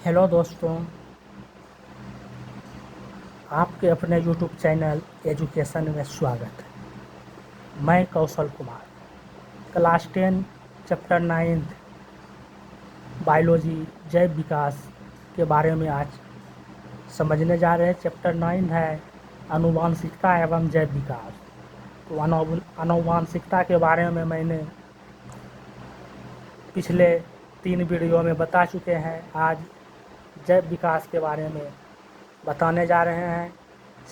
Hello दोस्तों, आपके अपने यूट्यूब चैनल एजुकेशन में स्वागत है। मैं Kaushal Kumar, class 10 chapter 9 biology जैव विकास के बारे में आज समझने जा रहे हैं। चैप्टर 9 है आनुवांशिकता एवं जैव विकास। तो आनुवांशिकता के बारे में मैंने पिछले 3 वीडियो में बता चुके हैं। आज जैव विकास के बारे में बताने जा रहे हैं,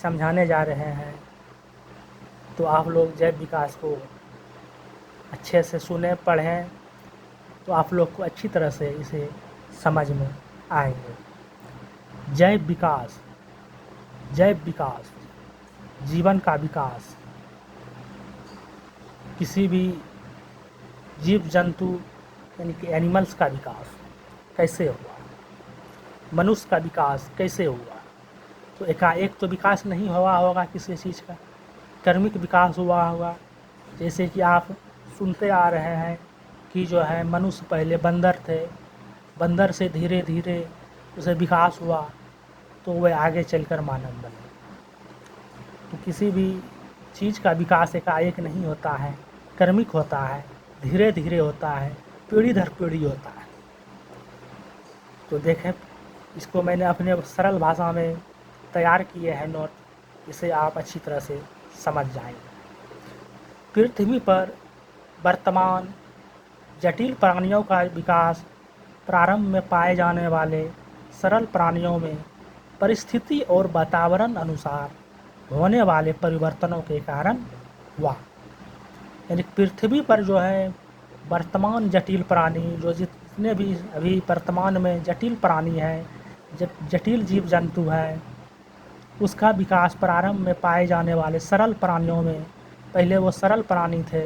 समझाने जा रहे हैं। तो आप लोग जैव विकास को अच्छे से सुने, पढ़ें, तो आप लोग को अच्छी तरह से इसे समझ में आएंगे। जैव विकास, जैव विकास जीवन का विकास, किसी भी जीव जंतु यानी कि एनिमल्स का विकास कैसे हुआ, मनुष्य का विकास कैसे हुआ। तो एकाएक तो विकास नहीं हुआ होगा किसी चीज़ का, क्रमिक विकास हुआ होगा। जैसे कि आप सुनते आ रहे हैं कि जो है मनुष्य पहले बंदर थे, बंदर से धीरे धीरे उसे विकास हुआ तो वह आगे चलकर मानव बने। तो किसी भी चीज़ का विकास एकाएक नहीं होता है, क्रमिक होता है, धीरे धीरे होता है, पीढ़ी दर पीढ़ी होता है। तो देखें, इसको मैंने अपने सरल भाषा में तैयार किए हैं नोट, इसे आप अच्छी तरह से समझ जाएंगे। पृथ्वी पर वर्तमान जटिल प्राणियों का विकास प्रारंभ में पाए जाने वाले सरल प्राणियों में परिस्थिति और वातावरण अनुसार होने वाले परिवर्तनों के कारण हुआ। यानी पृथ्वी पर जो है वर्तमान जटिल प्राणी, जो जितने भी अभी वर्तमान में जटिल प्राणी हैं, जटिल जीव जंतु हैं, उसका विकास प्रारंभ में पाए जाने वाले सरल प्राणियों में, पहले वो सरल प्राणी थे,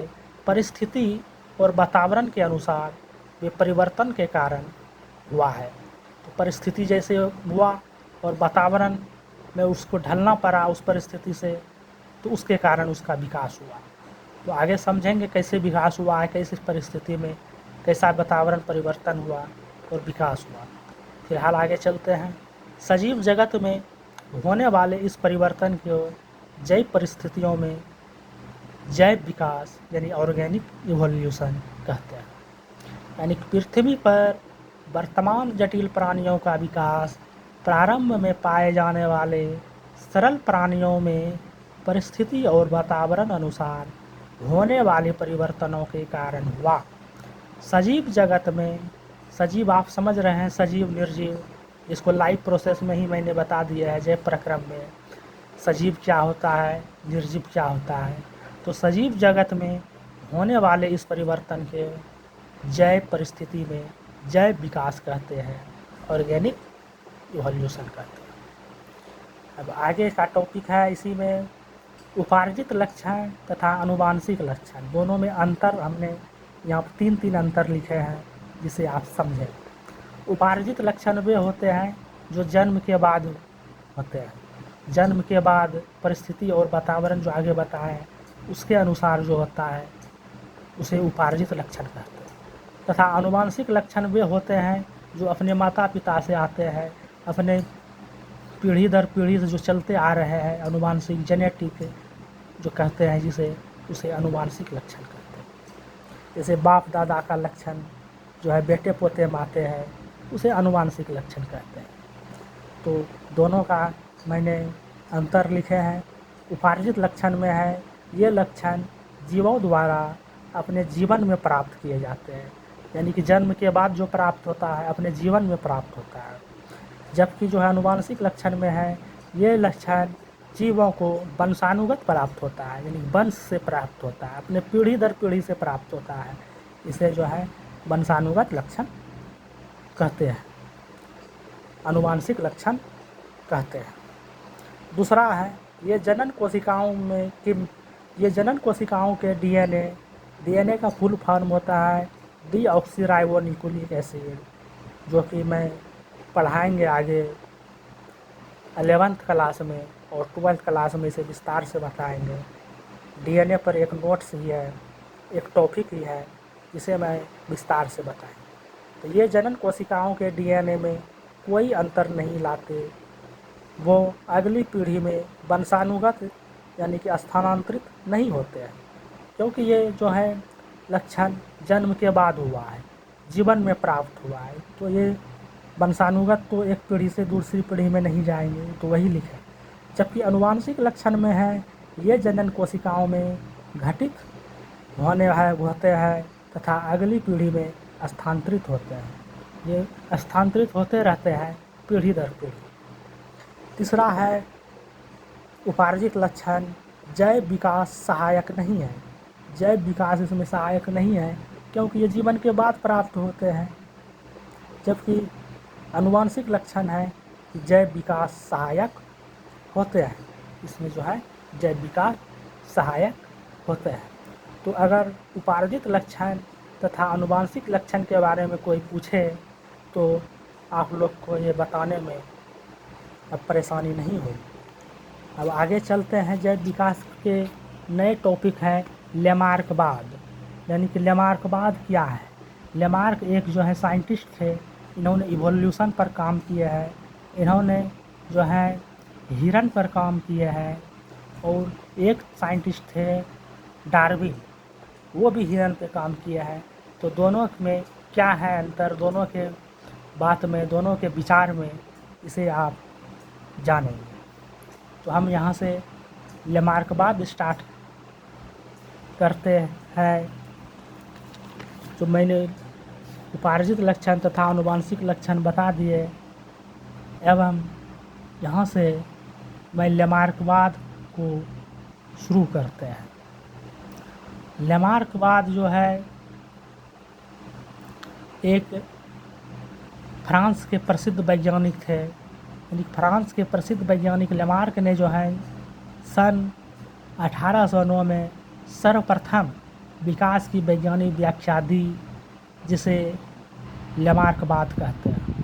परिस्थिति और वातावरण के अनुसार वे परिवर्तन के कारण हुआ है। तो परिस्थिति जैसे हुआ और वातावरण में उसको ढलना पड़ा उस परिस्थिति से, तो उसके कारण उसका विकास हुआ। तो आगे समझेंगे कैसे विकास हुआ है, कैसे परिस्थिति में कैसा वातावरण परिवर्तन हुआ और विकास हुआ। फिलहाल आगे चलते हैं। सजीव जगत में होने वाले इस परिवर्तन को जैव परिस्थितियों में जैव विकास यानी ऑर्गेनिक इवोल्यूशन कहते हैं। यानी पृथ्वी पर वर्तमान जटिल प्राणियों का विकास प्रारंभ में पाए जाने वाले सरल प्राणियों में परिस्थिति और वातावरण अनुसार होने वाले परिवर्तनों के कारण हुआ। सजीव जगत में, सजीव आप समझ रहे हैं, सजीव निर्जीव, जिसको लाइफ प्रोसेस में ही मैंने बता दिया है जैव प्रक्रम में सजीव क्या होता है, निर्जीव क्या होता है। तो सजीव जगत में होने वाले इस परिवर्तन के जैव परिस्थिति में जैव विकास कहते हैं, ऑर्गेनिक इवोल्यूशन कहते हैं। अब आगे का टॉपिक है, इसी में उपार्जित लक्षण तथा आनुवांशिक लक्षण, दोनों में अंतर हमने यहाँ 3 अंतर लिखे हैं जिसे आप समझें। उपार्जित लक्षण वे होते हैं जो जन्म के बाद होते हैं, जन्म के बाद परिस्थिति और वातावरण जो आगे बताएं उसके अनुसार जो होता है उसे उपार्जित लक्षण कहते हैं। तथा आनुवांशिक लक्षण वे होते हैं जो अपने माता पिता से आते हैं, अपने पीढ़ी दर पीढ़ी से जो चलते आ रहे हैं, आनुवांशिक जेनेटिक जो कहते हैं, जिसे उसे आनुवांशिक लक्षण कहते हैं। जैसे बाप दादा का लक्षण जो है बेटे पोते में आते हैं, उसे आनुवांशिक लक्षण कहते हैं। तो दोनों का मैंने अंतर लिखे हैं। उपार्जित लक्षण में है ये लक्षण जीवों द्वारा अपने जीवन में प्राप्त किए जाते हैं, यानी कि जन्म के बाद जो प्राप्त होता है अपने जीवन में प्राप्त होता है। जबकि जो है आनुवांशिक लक्षण में है ये लक्षण जीवों को वंशानुगत प्राप्त होता है, यानी वंश से प्राप्त होता है, अपने पीढ़ी दर पीढ़ी से प्राप्त होता है। इसे जो है वंशानुगत लक्षण कहते हैं, आनुवांशिक लक्षण कहते हैं। दूसरा है ये जनन कोशिकाओं के डीएनए का फुल फॉर्म होता है डीऑक्सीराइबोन्यूक्लिक एसिड, जो कि मैं पढ़ाएंगे आगे 11th क्लास में और 12th क्लास में इसे विस्तार से बताएंगे। डीएनए पर एक नोट्स ही है, एक टॉपिक ही है, जिसे मैं विस्तार से बताएंगे। तो ये जनन कोशिकाओं के डीएनए में कोई अंतर नहीं लाते, वो अगली पीढ़ी में वंशानुगत यानी कि स्थानांतरित नहीं होते हैं, क्योंकि ये जो है लक्षण जन्म के बाद हुआ है, जीवन में प्राप्त हुआ है, तो ये वंशानुगत तो एक पीढ़ी से दूसरी पीढ़ी में नहीं जाएंगे, तो वही लिखे। जबकि अनुवांशिक लक्षण में है ये जनन कोशिकाओं में घटित होते हैं तथा अगली पीढ़ी में स्थानांतरित होते हैं, ये स्थानांतरित होते रहते हैं पीढ़ी दर पीढ़ी। तीसरा है उपार्जित लक्षण जैव विकास सहायक नहीं है। जैव विकास इसमें सहायक नहीं है क्योंकि ये जीवन के बाद प्राप्त होते हैं, जबकि आनुवंशिक लक्षण है कि जैव विकास सहायक होते हैं, इसमें जो है जैव विकास सहायक होते हैं। तो अगर उपार्जित लक्षण तथा आनुवंशिक लक्षण के बारे में कोई पूछे तो आप लोग को ये बताने में अब परेशानी नहीं होगी। अब आगे चलते हैं। जैव विकास के नए टॉपिक हैं लेमार्कवाद, यानी कि लेमार्कवाद क्या है। लेमार्क एक जो है साइंटिस्ट थे, इन्होंने इवोल्यूशन पर काम किए हैं, इन्होंने जो है हिरन पर काम किए हैं, और एक साइंटिस्ट थे डार्विन, वो भी हिरन पे काम किए हैं। तो दोनों में क्या है अंतर, दोनों के बात में, दोनों के विचार में, इसे आप जानेंगे। तो हम यहाँ से लेमार्कवाद स्टार्ट करते हैं। तो मैंने उपार्जित लक्षण तथा आनुवंशिक लक्षण बता दिए, एवं यहाँ से मैं लेमार्कवाद को शुरू करते हैं। लेमार्कवाद जो है एक फ्रांस के प्रसिद्ध वैज्ञानिक थे, यानी फ्रांस के प्रसिद्ध वैज्ञानिक लेमार्क ने जो है सन 1809 में सर्वप्रथम विकास की वैज्ञानिक व्याख्या दी, जिसे लेमार्कवाद कहते हैं।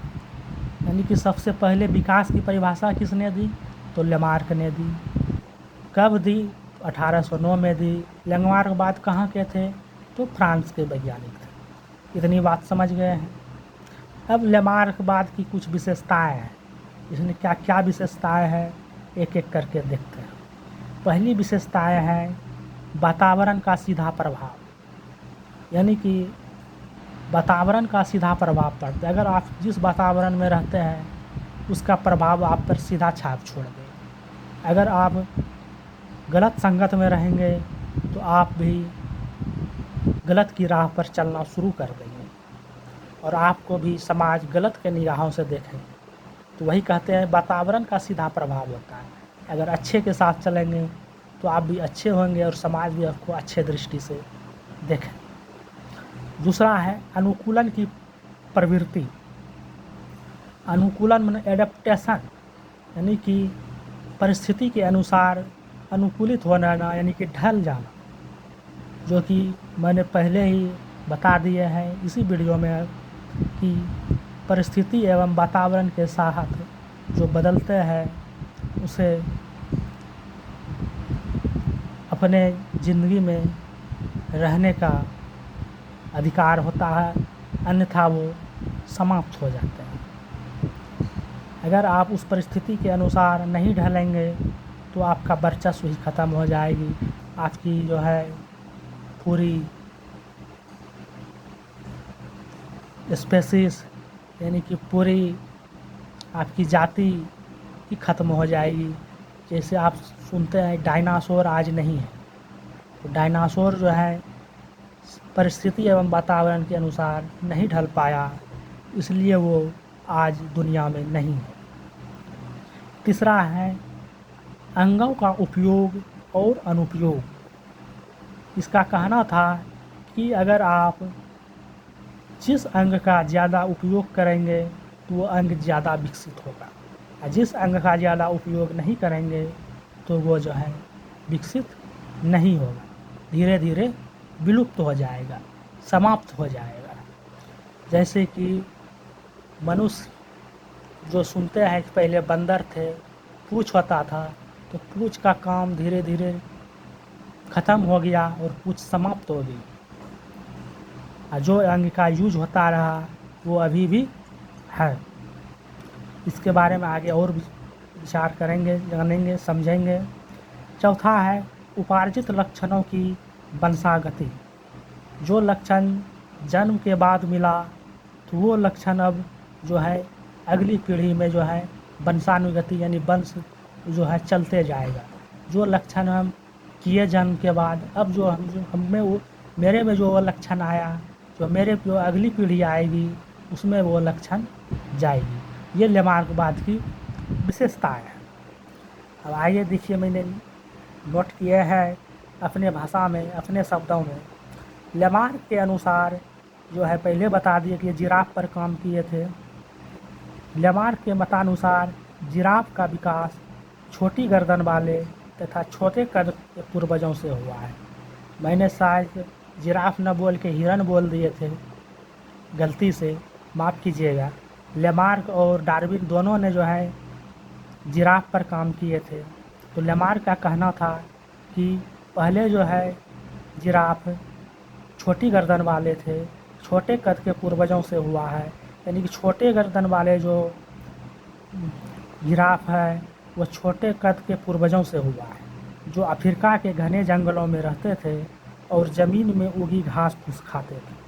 यानी कि सबसे पहले विकास की परिभाषा किसने दी, तो लेमार्क ने दी। कब दी, 1809 में दी। लेमार्कवाद कहाँ के थे, तो फ्रांस के वैज्ञानिक थे। इतनी बात समझ गए हैं। अब लेमार्कवाद की कुछ विशेषताएं हैं, इसमें क्या क्या विशेषताएं हैं एक एक करके देखते हैं। पहली विशेषताएं हैं वातावरण का सीधा प्रभाव, यानी कि वातावरण का सीधा प्रभाव पड़ता है। अगर आप जिस वातावरण में रहते हैं उसका प्रभाव आप पर सीधा छाप छोड़ देगा। अगर आप गलत संगत में रहेंगे तो आप भी गलत की राह पर चलना शुरू कर देंगे और आपको भी समाज गलत के निगाहों से देखेंगे। तो वही कहते हैं वातावरण का सीधा प्रभाव होता है। अगर अच्छे के साथ चलेंगे तो आप भी अच्छे होंगे और समाज भी आपको अच्छे दृष्टि से देखें। दूसरा है अनुकूलन की प्रवृत्ति। अनुकूलन माने एडेप्टेशन, यानी कि परिस्थिति के अनुसार अनुकूलित होना, यानी कि ढल जाना, जो कि मैंने पहले ही बता दिए हैं इसी वीडियो में कि परिस्थिति एवं वातावरण के साथ जो बदलते हैं उसे अपने ज़िंदगी में रहने का अधिकार होता है, अन्यथा वो समाप्त हो जाते हैं। अगर आप उस परिस्थिति के अनुसार नहीं ढलेंगे तो आपका वर्चस्व ही ख़त्म हो जाएगी, आपकी जो है पूरी स्पेसीज यानी कि पूरी आपकी जाति ही ख़त्म हो जाएगी। जैसे आप सुनते हैं डायनासोर आज नहीं है, तो डायनासोर जो है परिस्थिति एवं वातावरण के अनुसार नहीं ढल पाया, इसलिए वो आज दुनिया में नहीं है। तीसरा है अंगों का उपयोग और अनुपयोग। इसका कहना था कि अगर आप जिस अंग का ज़्यादा उपयोग करेंगे तो वो अंग ज़्यादा विकसित होगा, और जिस अंग का ज़्यादा उपयोग नहीं करेंगे तो वो जो है विकसित नहीं होगा, धीरे धीरे विलुप्त हो जाएगा, समाप्त हो जाएगा। जैसे कि मनुष्य जो सुनते हैं कि पहले बंदर थे, पूँछ होता था, तो पूँछ का काम धीरे धीरे ख़त्म हो गया और पूँछ समाप्त हो गई, और जो अंग का यूज होता रहा वो अभी भी है। इसके बारे में आगे और विचार करेंगे, जानेंगे, समझेंगे। चौथा है उपार्जित लक्षणों की वंशागति। जो लक्षण जन्म के बाद मिला तो वो लक्षण अब जो है अगली पीढ़ी में जो है वंशानुगति यानी वंश जो है चलते जाएगा। जो लक्षण हम किए जन्म के बाद अब जो हमें वो मेरे में जो वो लक्षण आया, जो अगली पीढ़ी आएगी उसमें वो लक्षण जाएगी। ये लेमार्कवाद की विशेषताएँ हैं। अब आइए देखिए, मैंने नोट किए हैं अपने भाषा में, अपने शब्दों में। लेमार्क के अनुसार जो है पहले बता दिए कि जिराफ पर काम किए थे। लेमार्क के मतानुसार जिराफ का विकास छोटी गर्दन वाले तथा छोटे कद के पूर्वजों से हुआ है। मैंने शायद जिराफ न बोल के हिरन बोल दिए थे, गलती से, माफ़ कीजिएगा। लेमार्क और डार्विन दोनों ने जो है जिराफ पर काम किए थे। तो लेमार्क का कहना था कि पहले जो है जिराफ छोटी गर्दन वाले थे, छोटे कद के पूर्वजों से हुआ है। यानी कि छोटे गर्दन वाले जो जिराफ है वो छोटे कद के पूर्वजों से हुआ है, जो अफ्रीका के घने जंगलों में रहते थे और ज़मीन में उगी घास फूस खाते थे।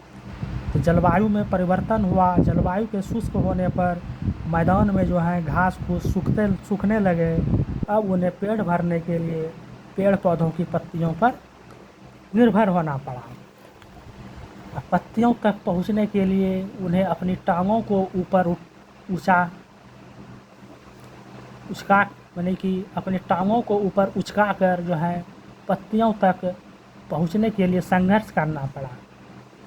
तो जलवायु में परिवर्तन हुआ। जलवायु के शुष्क होने पर मैदान में जो है घास फूस सूखने लगे। अब उन्हें पेट भरने के लिए पेड़ पौधों की पत्तियों पर निर्भर होना पड़ा। पत्तियों तक पहुंचने के लिए उन्हें अपनी टांगों को ऊपर यानी कि अपनी टांगों को ऊपर उचका कर जो है पत्तियों तक पहुंचने के लिए संघर्ष करना पड़ा।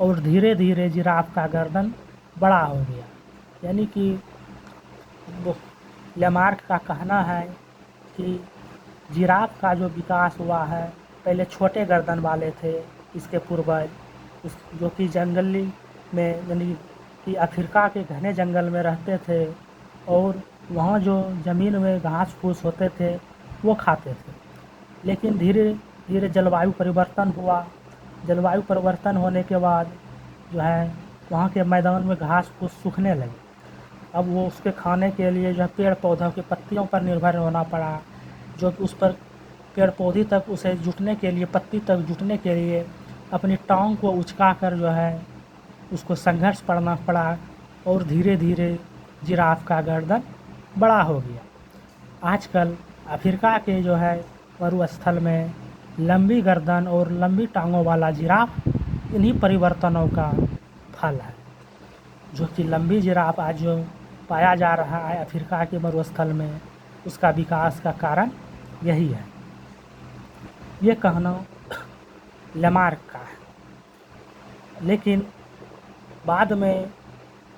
और धीरे धीरे जिराफ का गर्दन बड़ा हो गया। यानी कि लेमार्क का कहना है कि जिराफ का जो विकास हुआ है, पहले छोटे गर्दन वाले थे इसके पूर्वज, जो कि जंगली में यानी कि अफ्रीका के घने जंगल में रहते थे और वहाँ जो ज़मीन में घास फूस होते थे वो खाते थे। लेकिन धीरे धीरे जलवायु परिवर्तन हुआ। जलवायु परिवर्तन होने के बाद जो है वहाँ के मैदान में घास फूस सूखने लगे। अब वो उसके खाने के लिए जो है पेड़ पौधों की पत्तियों पर निर्भर होना पड़ा, जो कि उस पर पेड़ पौधे तक उसे जुटने के लिए, पत्ती तक जुटने के लिए अपनी टांग को उचका कर जो है उसको संघर्ष करना पड़ा। और धीरे धीरे जिराफ का गर्दन बड़ा हो गया। आजकल अफ्रीका के जो है मरुस्थल में लंबी गर्दन और लंबी टांगों वाला जिराफ इन्हीं परिवर्तनों का फल है। जो कि लंबी जिराफ आज जो पाया जा रहा है अफ्रीका के मरुस्थल में, उसका विकास का कारण यही है। ये कहना लेमार्क का है। लेकिन बाद में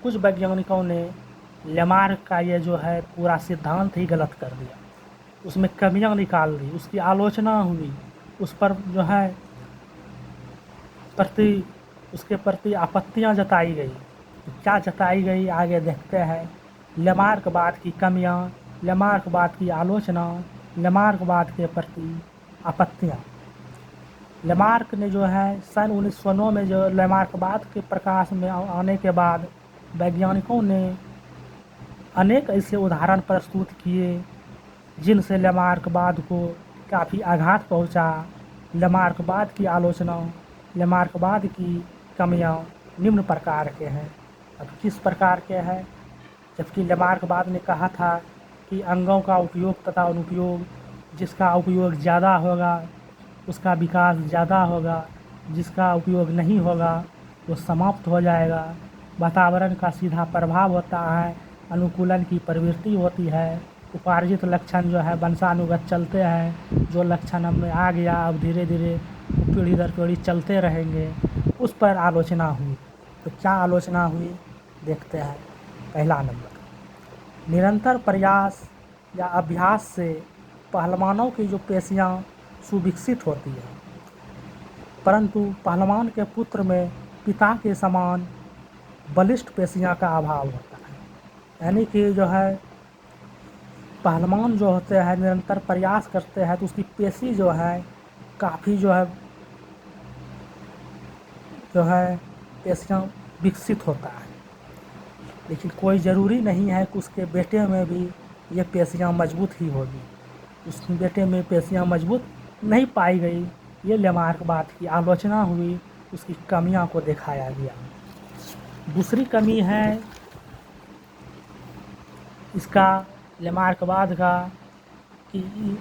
कुछ वैज्ञानिकों ने लेमार्क का ये जो है पूरा सिद्धांत ही गलत कर दिया, उसमें कमियां निकाल दी, उसकी आलोचना हुई, उस पर जो है उसके प्रति आपत्तियां जताई गई। तो क्या जताई गई आगे देखते हैं। लेमार्कवाद की कमियां, लेमार्कवाद की आलोचना, लेमार्कवाद के प्रति आपत्तियां। लेमार्क ने जो है सन 1909 में जो लेमार्कवाद के प्रकाश में आने के बाद वैज्ञानिकों ने अनेक ऐसे उदाहरण प्रस्तुत किए जिनसे लेमार्कवाद को काफ़ी आघात पहुंचा। लेमार्कवाद की आलोचना, लेमार्कवाद की कमियां निम्न प्रकार के हैं। अब किस प्रकार के हैं? जबकि लेमार्कवाद ने कहा था कि अंगों का उपयोग तथा अनुपयोग, जिसका उपयोग ज़्यादा होगा उसका विकास ज़्यादा होगा, जिसका उपयोग नहीं होगा वो समाप्त हो जाएगा। वातावरण का सीधा प्रभाव होता है, अनुकूलन की प्रवृत्ति होती है, उपार्जित लक्षण जो है वंशानुगत चलते हैं। जो लक्षण हमें आ गया अब धीरे धीरे पीढ़ी दर पीढ़ी चलते रहेंगे। उस पर आलोचना हुई। तो क्या आलोचना हुई देखते हैं। पहला नंबर, निरंतर प्रयास या अभ्यास से पहलवानों की जो पेशियां सुविकसित होती है, परंतु पहलवान के पुत्र में पिता के समान बलिष्ठ पेशियां का अभाव होता है। यानी कि जो है पहलवान जो होते हैं निरंतर प्रयास करते हैं तो उसकी पेशी जो है काफ़ी जो है पेशियां विकसित होता है। लेकिन कोई ज़रूरी नहीं है कि उसके बेटे में भी ये पेशियाँ मजबूत ही होगी। उसके बेटे में पेशियाँ मजबूत नहीं पाई गई, ये लेमार्क बात की आलोचना हुई, उसकी कमियां को दिखाया गया। दूसरी कमी है इसका लेमार्कवाद का कि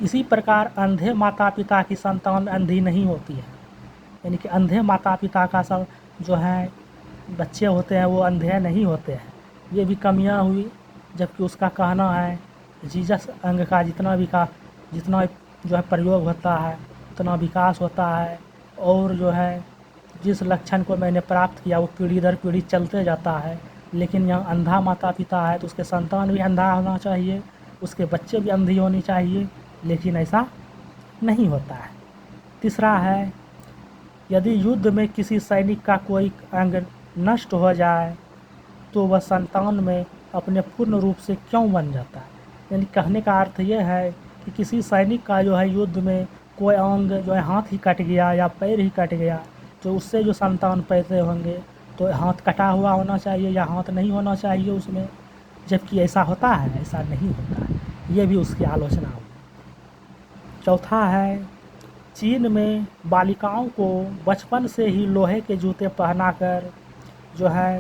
इसी प्रकार अंधे माता पिता की संतान अंधी नहीं होती है, यानी कि अंधे माता पिता का सब जो है बच्चे होते हैं वो अंधे नहीं होते हैं, ये भी कमियां हुई। जबकि उसका कहना है जीसस अंग का जितना जो है प्रयोग होता है उतना विकास होता है, और जो है जिस लक्षण को मैंने प्राप्त किया वो पीढ़ी दर पीढ़ी चलते जाता है। लेकिन यहाँ अंधा माता पिता है तो उसके संतान भी अंधा होना चाहिए, उसके बच्चे भी अंधी होनी चाहिए, लेकिन ऐसा नहीं होता है। तीसरा है यदि युद्ध में किसी सैनिक का कोई अंग नष्ट हो जाए तो वह संतान में अपने पूर्ण रूप से क्यों बन जाता है। यानी कहने का अर्थ यह है कि किसी सैनिक का जो है युद्ध में कोई अंग जो है हाथ ही कट गया या पैर ही कट गया तो उससे जो संतान पैदा होंगे तो हाथ कटा हुआ होना चाहिए या हाथ नहीं होना चाहिए उसमें, जबकि ऐसा होता है, ऐसा नहीं होता है। ये भी उसकी आलोचना हुई। चौथा है चीन में बालिकाओं को बचपन से ही लोहे के जूते पहनाकर जो है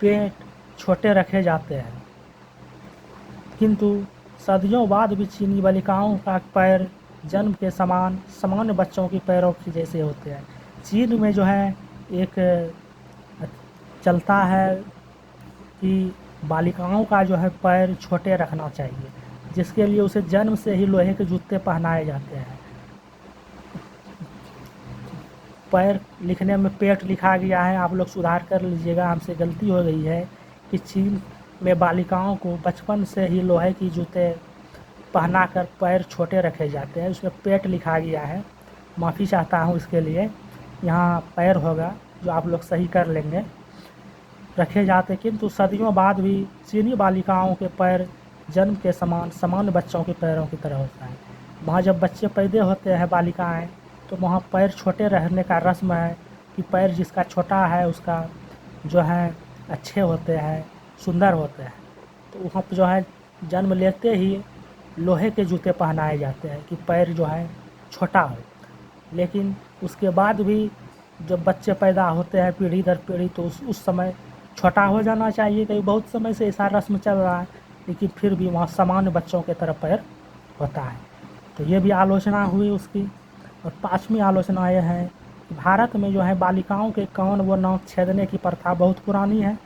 पेट छोटे रखे जाते हैं, किंतु सदियों बाद भी चीनी बालिकाओं का पैर जन्म के समान सामान्य बच्चों के पैरों के जैसे होते हैं। चीन में जो है एक चलता है कि बालिकाओं का जो है पैर छोटे रखना चाहिए, जिसके लिए उसे जन्म से ही लोहे के जूते पहनाए जाते हैं। पैर लिखने में पेट लिखा गया है, आप लोग सुधार कर लीजिएगा, हमसे गलती हो गई है कि चीन में बालिकाओं को बचपन से ही लोहे की जूते पहनाकर पैर छोटे रखे जाते हैं, उसमें पेट लिखा गया है। माफ़ी चाहता हूँ इसके लिए, यहाँ पैर होगा जो आप लोग सही कर लेंगे, रखे जाते। किंतु सदियों बाद भी चीनी बालिकाओं के पैर जन्म के समान सामान्य बच्चों के पैरों की तरह होता है। वहाँ जब बच्चे पैदा होते हैं बालिकाएं तो वहाँ पैर छोटे रहने का रस्म है कि पैर जिसका छोटा है उसका जो है अच्छे होते हैं, सुंदर होते हैं। तो वहाँ पर जो है जन्म लेते ही लोहे के जूते पहनाए जाते हैं कि पैर जो है छोटा हो। लेकिन उसके बाद भी जब बच्चे पैदा होते हैं पीढ़ी दर पीढ़ी तो उस समय छोटा हो जाना चाहिए, कहीं बहुत समय से ऐसा रस्म चल रहा है, लेकिन फिर भी वहाँ सामान्य बच्चों के तरफ पैर होता है। तो ये भी आलोचना हुई उसकी। और पाँचवीं आलोचना यह है कि भारत में जो है बालिकाओं के कान व नाक छेदने की प्रथा बहुत पुरानी है।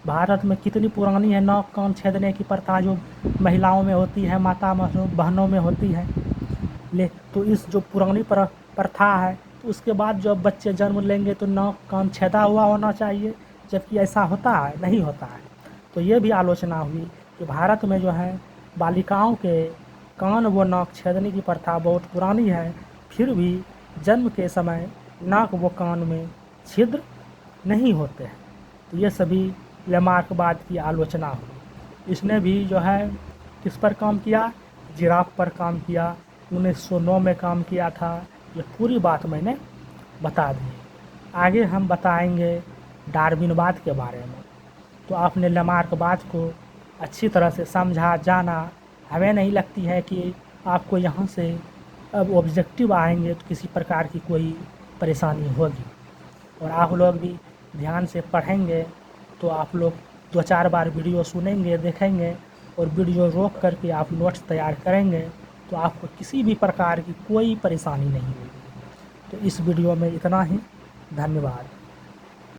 भारत में कितनी पुरानी है नाक कान छेदने की प्रथा जो महिलाओं में होती है, माता बहनों में होती है। तो इस जो पुरानी प्रथा है तो उसके बाद जब बच्चे जन्म लेंगे तो नाक कान छेदा हुआ होना चाहिए, जबकि ऐसा होता है नहीं होता है। तो ये भी आलोचना हुई कि भारत में जो है बालिकाओं के कान व नाक छेदने की प्रथा बहुत पुरानी है, फिर भी जन्म के समय नाक व कान में छिद्र नहीं होते हैं। तो ये सभी लेमार्कवाद की आलोचना हुई। इसने भी जो है किस पर काम किया, जिराफ पर काम किया, 1909 में काम किया था। ये पूरी बात मैंने बता दी। आगे हम बताएंगे डार्विनवाद के बारे में। तो आपने लेमार्कवाद को अच्छी तरह से समझा, जाना। हमें नहीं लगती है कि आपको यहाँ से अब ऑब्जेक्टिव आएंगे तो किसी प्रकार की कोई परेशानी होगी, और आप लोग भी ध्यान से पढ़ेंगे तो आप लोग 2-4 बार वीडियो सुनेंगे, देखेंगे, और वीडियो रोक करके आप नोट्स तैयार करेंगे तो आपको किसी भी प्रकार की कोई परेशानी नहीं होगी। तो इस वीडियो में इतना ही। धन्यवाद।